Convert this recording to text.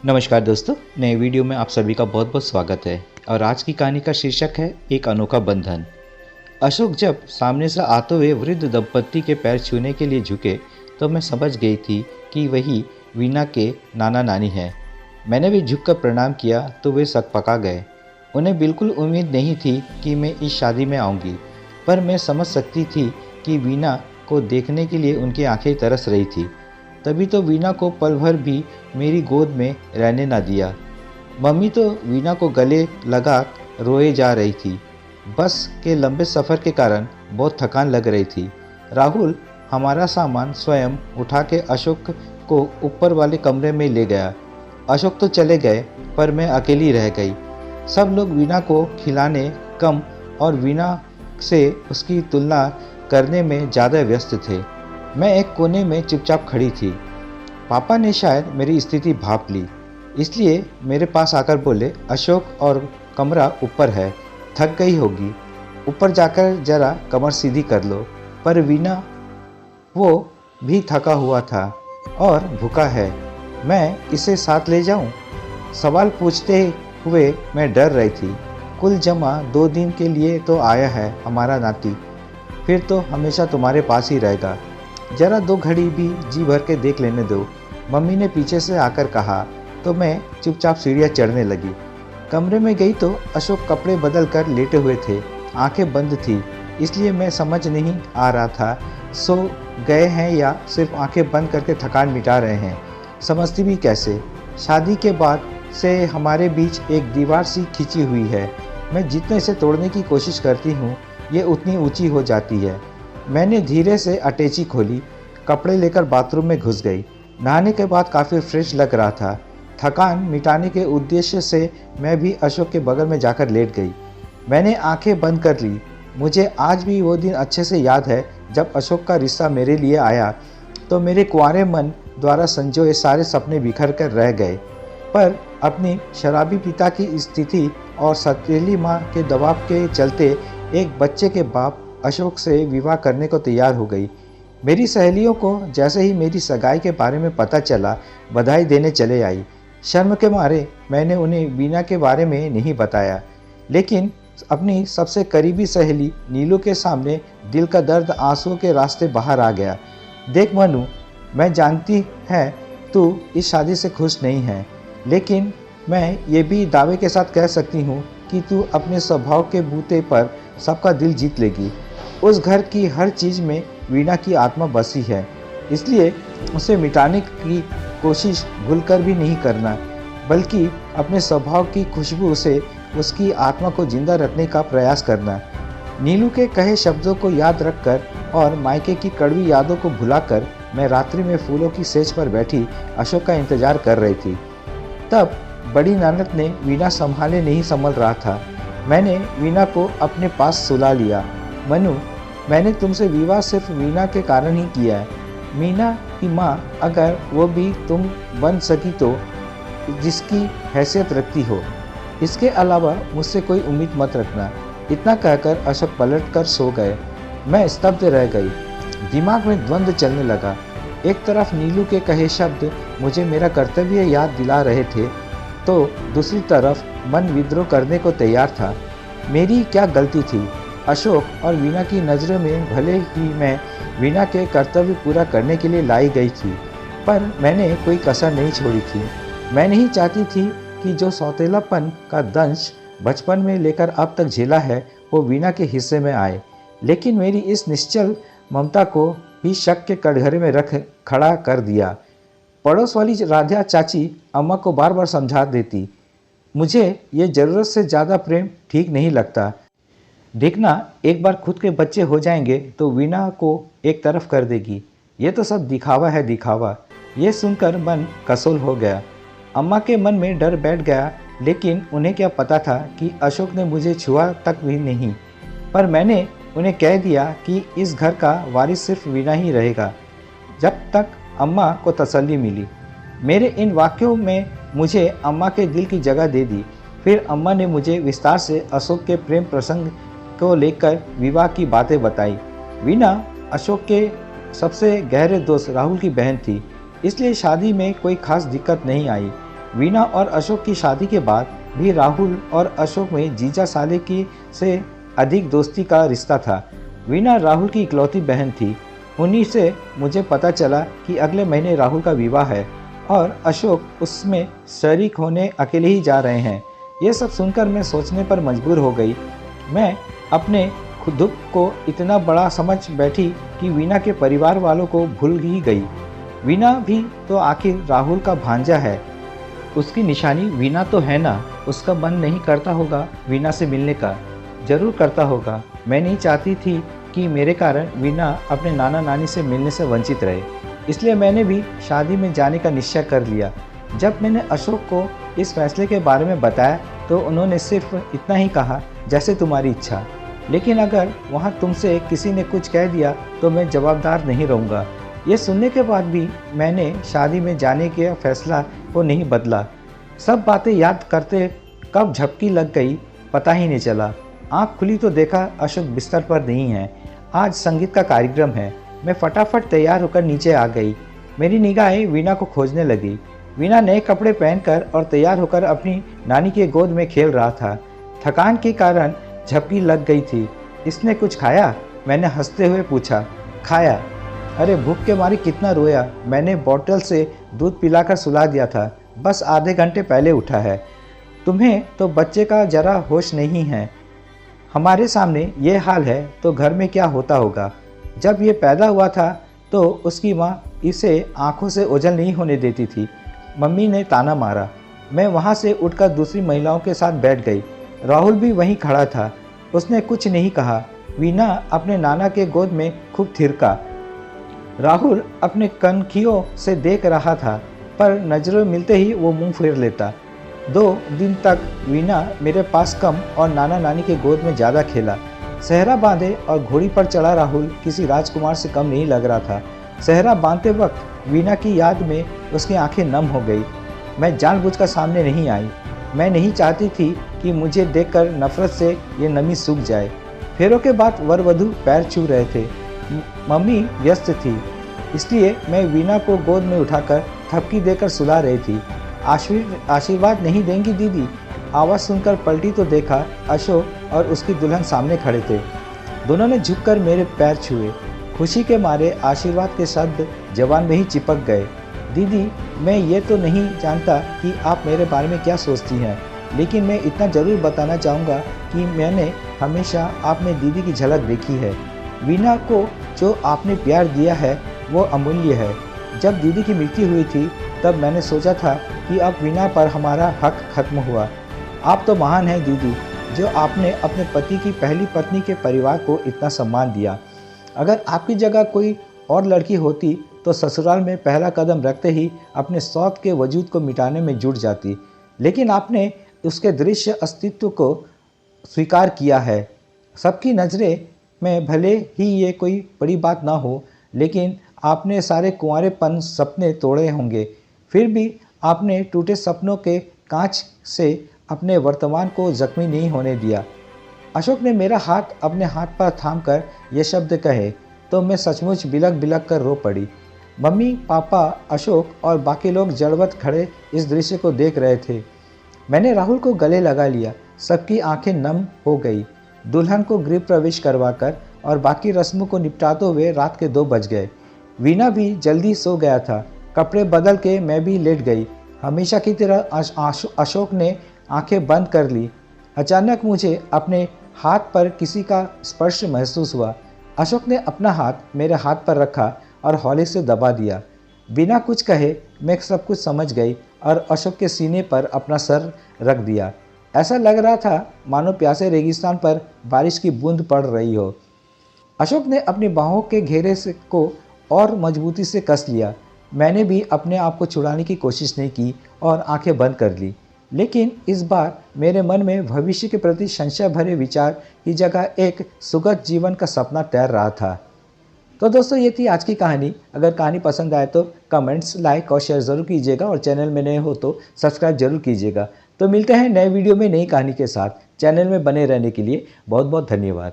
नमस्कार दोस्तों, नए वीडियो में आप सभी का बहुत बहुत स्वागत है। और आज की कहानी का शीर्षक है एक अनोखा बंधन। अशोक जब सामने से आते हुए वृद्ध दंपत्ति के पैर छूने के लिए झुके तो मैं समझ गई थी कि वही वीना के नाना नानी हैं। मैंने भी झुककर प्रणाम किया तो वे सकपका गए। उन्हें बिल्कुल उम्मीद नहीं थी कि मैं इस शादी में आऊँगी, पर मैं समझ सकती थी कि वीना को देखने के लिए उनकी आंखें तरस रही थी। तभी तो वीना को पल भर भी मेरी गोद में रहने ना दिया। मम्मी तो वीना को गले लगा रोए जा रही थी। बस के लंबे सफ़र के कारण बहुत थकान लग रही थी। राहुल हमारा सामान स्वयं उठा के अशोक को ऊपर वाले कमरे में ले गया। अशोक तो चले गए पर मैं अकेली रह गई। सब लोग वीना को खिलाने कम और वीना से उसकी तुलना करने में ज़्यादा व्यस्त थे। मैं एक कोने में चुपचाप खड़ी थी। पापा ने शायद मेरी स्थिति भांप ली, इसलिए मेरे पास आकर बोले, अशोक और कमरा ऊपर है, थक गई होगी, ऊपर जाकर जरा कमर सीधी कर लो। पर वीना वो भी थका हुआ था और भूखा है, मैं इसे साथ ले जाऊं? सवाल पूछते हुए मैं डर रही थी। कुल जमा 2 दिन के लिए तो आया है हमारा नाती, फिर तो हमेशा तुम्हारे पास ही रहेगा। जरा 2 घड़ी भी जी भर के देख लेने दो, मम्मी ने पीछे से आकर कहा तो मैं चुपचाप सीढ़ियाँ चढ़ने लगी। कमरे में गई तो अशोक कपड़े बदल कर लेटे हुए थे, आंखें बंद थी, इसलिए मैं समझ नहीं आ रहा था सो गए हैं या सिर्फ आंखें बंद करके थकान मिटा रहे हैं। समझती भी कैसे? शादी के बाद से हमारे बीच एक दीवार सी खिंची हुई है। मैं जितने इसे तोड़ने की कोशिश करती हूँ ये उतनी ऊंची हो जाती है। मैंने धीरे से अटैची खोली, कपड़े लेकर बाथरूम में घुस गई। नहाने के बाद काफ़ी फ्रेश लग रहा था। थकान मिटाने के उद्देश्य से मैं भी अशोक के बगल में जाकर लेट गई। मैंने आंखें बंद कर ली। मुझे आज भी वो दिन अच्छे से याद है जब अशोक का रिश्ता मेरे लिए आया तो मेरे कुंवारे मन द्वारा संजोए सारे सपने बिखर कर रह गए। पर अपनी शराबी पिता की स्थिति और सतीली माँ के दबाव के चलते एक बच्चे के बाप अशोक से विवाह करने को तैयार हो गई। मेरी सहेलियों को जैसे ही मेरी सगाई के बारे में पता चला बधाई देने चले आई। शर्म के मारे मैंने उन्हें वीना के बारे में नहीं बताया, लेकिन अपनी सबसे करीबी सहेली नीलू के सामने दिल का दर्द आंसुओं के रास्ते बाहर आ गया। देख मनु, मैं जानती है तू इस शादी से खुश नहीं है, लेकिन मैं ये भी दावे के साथ कह सकती हूँ कि तू अपने स्वभाव के बूते पर सबका दिल जीत लेगी। उस घर की हर चीज़ में वीना की आत्मा बसी है, इसलिए उसे मिटाने की कोशिश भूलकर भी नहीं करना, बल्कि अपने स्वभाव की खुशबू से उसकी आत्मा को जिंदा रखने का प्रयास करना। नीलू के कहे शब्दों को याद रखकर और मायके की कड़वी यादों को भुलाकर मैं रात्रि में फूलों की सेज पर बैठी अशोक का इंतजार कर रही थी। तब बड़ी नानक ने वीना संभाले नहीं संभल रहा था। मैंने वीना को अपने पास सुला लिया। मनु, मैंने तुमसे विवाह सिर्फ वीना के कारण ही किया है। मीना की माँ अगर वो भी तुम बन सकी तो जिसकी हैसियत रखती हो, इसके अलावा मुझसे कोई उम्मीद मत रखना। इतना कहकर अशोक पलट कर सो गए। मैं स्तब्ध रह गई। दिमाग में द्वंद्व चलने लगा। एक तरफ नीलू के कहे शब्द मुझे मेरा कर्तव्य याद दिला रहे थे, तो दूसरी तरफ मन विद्रोह करने को तैयार था। मेरी क्या गलती थी? अशोक और वीना की नज़रों में भले ही मैं वीना के कर्तव्य पूरा करने के लिए लाई गई थी, पर मैंने कोई कसर नहीं छोड़ी थी। मैं नहीं चाहती थी कि जो सौतेलापन का दंश बचपन में लेकर अब तक झेला है वो वीना के हिस्से में आए। लेकिन मेरी इस निश्चल ममता को भी शक के कटघरे में रख खड़ा कर दिया। पड़ोस वाली राधा चाची अम्मा को बार बार समझा देती, मुझे ये ज़रूरत से ज़्यादा प्रेम ठीक नहीं लगता। देखना, एक बार खुद के बच्चे हो जाएंगे तो वीना को एक तरफ कर देगी। ये तो सब दिखावा है, दिखावा। ये सुनकर मन कसोल हो गया। अम्मा के मन में डर बैठ गया, लेकिन उन्हें क्या पता था कि अशोक ने मुझे छुआ तक भी नहीं। पर मैंने उन्हें कह दिया कि इस घर का वारिस सिर्फ वीना ही रहेगा। जब तक अम्मा को तसल्ली मिली। मेरे इन वाक्यों में मुझे अम्मा के दिल की जगह दे दी। फिर अम्मा ने मुझे विस्तार से अशोक के प्रेम प्रसंग को लेकर विवाह की बातें बताई। वीना अशोक के सबसे गहरे दोस्त राहुल की बहन थी, इसलिए शादी में कोई खास दिक्कत नहीं आई। वीना और अशोक की शादी के बाद भी राहुल और अशोक में जीजा साले की से अधिक दोस्ती का रिश्ता था। वीना राहुल की इकलौती बहन थी। उन्हीं से मुझे पता चला कि अगले महीने राहुल का विवाह है और अशोक उसमें शरीक होने अकेले ही जा रहे हैं। ये सब सुनकर मैं सोचने पर मजबूर हो गई। मैं अपने खुद दुख को इतना बड़ा समझ बैठी कि वीना के परिवार वालों को भूल ही गई। वीना भी तो आखिर राहुल का भांजा है, उसकी निशानी वीना तो है ना। उसका मन नहीं करता होगा वीना से मिलने का? जरूर करता होगा। मैं नहीं चाहती थी कि मेरे कारण वीना अपने नाना नानी से मिलने से वंचित रहे, इसलिए मैंने भी शादी में जाने का निश्चय कर लिया। जब मैंने अशोक को इस फैसले के बारे में बताया तो उन्होंने सिर्फ इतना ही कहा, जैसे तुम्हारी इच्छा। लेकिन अगर वहाँ तुमसे किसी ने कुछ कह दिया तो मैं जवाबदार नहीं रहूँगा। ये सुनने के बाद भी मैंने शादी में जाने के फैसला को नहीं बदला। सब बातें याद करते कब झपकी लग गई पता ही नहीं चला। आँख खुली तो देखा अशोक बिस्तर पर नहीं है। आज संगीत का कार्यक्रम है। मैं फटाफट तैयार होकर नीचे आ गई। मेरी निगाहें वीना को खोजने लगी। वीना नए कपड़े पहनकर और तैयार होकर अपनी नानी के गोद में खेल रहा था। थकान के कारण झपकी लग गई थी। इसने कुछ खाया? मैंने हंसते हुए पूछा। खाया? अरे भूख के मारे कितना रोया। मैंने बोतल से दूध पिलाकर सुला दिया था। बस आधे घंटे पहले उठा है। तुम्हें तो बच्चे का जरा होश नहीं है। हमारे सामने ये हाल है तो घर में क्या होता होगा। जब ये पैदा हुआ था तो उसकी माँ इसे आंखों से ओझल नहीं होने देती थी। मम्मी ने ताना मारा। मैं वहाँ से उठकर दूसरी महिलाओं के साथ बैठ गई। राहुल भी वहीं खड़ा था। उसने कुछ नहीं कहा। वीना अपने नाना के गोद में खूब थिरका। राहुल अपने कनखियों से देख रहा था, पर नजरों मिलते ही वो मुंह फेर लेता। 2 दिन तक वीना मेरे पास कम और नाना नानी के गोद में ज़्यादा खेला। सहरा बांधे और घोड़ी पर चढ़ा राहुल किसी राजकुमार से कम नहीं लग रहा था। सहरा बांधते वक्त वीना की याद में उसकी आंखें नम हो गई। मैं जानबूझकर सामने नहीं आई। मैं नहीं चाहती थी कि मुझे देखकर नफरत से ये नमी सूख जाए। फेरों के बाद वर वधू पैर छू रहे थे। मम्मी व्यस्त थी, इसलिए मैं वीना को गोद में उठाकर थपकी देकर सुला रही थी। आशीर्वाद नहीं देंगी दीदी? आवाज़ सुनकर पलटी तो देखा अशोक और उसकी दुल्हन सामने खड़े थे। दोनों ने झुककर मेरे पैर छुए। खुशी के मारे आशीर्वाद के शब्द जबान में ही चिपक गए। दीदी, मैं ये तो नहीं जानता कि आप मेरे बारे में क्या सोचती हैं, लेकिन मैं इतना ज़रूर बताना चाहूँगा कि मैंने हमेशा आप में दीदी की झलक देखी है। वीना को जो आपने प्यार दिया है वो अमूल्य है। जब दीदी की मृत्यु हुई थी तब मैंने सोचा था कि अब वीना पर हमारा हक खत्म हुआ। आप तो महान हैं दीदी, जो आपने अपने पति की पहली पत्नी के परिवार को इतना सम्मान दिया। अगर आपकी जगह कोई और लड़की होती तो ससुराल में पहला कदम रखते ही अपने शौक के वजूद को मिटाने में जुट जाती, लेकिन आपने उसके दृश्य अस्तित्व को स्वीकार किया है। सबकी नज़रें में भले ही ये कोई बड़ी बात ना हो, लेकिन आपने सारे कुंवारेपन सपने तोड़े होंगे, फिर भी आपने टूटे सपनों के कांच से अपने वर्तमान को जख्मी नहीं होने दिया। अशोक ने मेरा हाथ अपने हाथ पर थामकर ये शब्द कहे तो मैं सचमुच बिलक बिलक कर रो पड़ी। मम्मी, पापा, अशोक और बाकी लोग जड़वत खड़े इस दृश्य को देख रहे थे। मैंने राहुल को गले लगा लिया। सबकी आंखें नम हो गई। दुल्हन को गृह प्रवेश करवाकर और बाकी रस्मों को निपटाते हुए रात के 2 बज गए। वीना भी जल्दी सो गया था। कपड़े बदल के मैं भी लेट गई। हमेशा की तरह अशोक ने आंखें बंद कर ली। अचानक मुझे अपने हाथ पर किसी का स्पर्श महसूस हुआ। अशोक ने अपना हाथ मेरे हाथ पर रखा और हौले से दबा दिया। बिना कुछ कहे मैं सब कुछ समझ गई और अशोक के सीने पर अपना सर रख दिया। ऐसा लग रहा था मानो प्यासे रेगिस्तान पर बारिश की बूंद पड़ रही हो। अशोक ने अपनी बाहों के घेरे को और मजबूती से कस लिया। मैंने भी अपने आप को छुड़ाने की कोशिश नहीं की और आंखें बंद कर ली, लेकिन इस बार मेरे मन में भविष्य के प्रति संशय भरे विचार की जगह एक सुखद जीवन का सपना तैर रहा था। तो दोस्तों, ये थी आज की कहानी। अगर कहानी पसंद आए तो कमेंट्स, लाइक और शेयर ज़रूर कीजिएगा और चैनल में नए हो तो सब्सक्राइब जरूर कीजिएगा। तो मिलते हैं नए वीडियो में नई कहानी के साथ। चैनल में बने रहने के लिए बहुत बहुत धन्यवाद।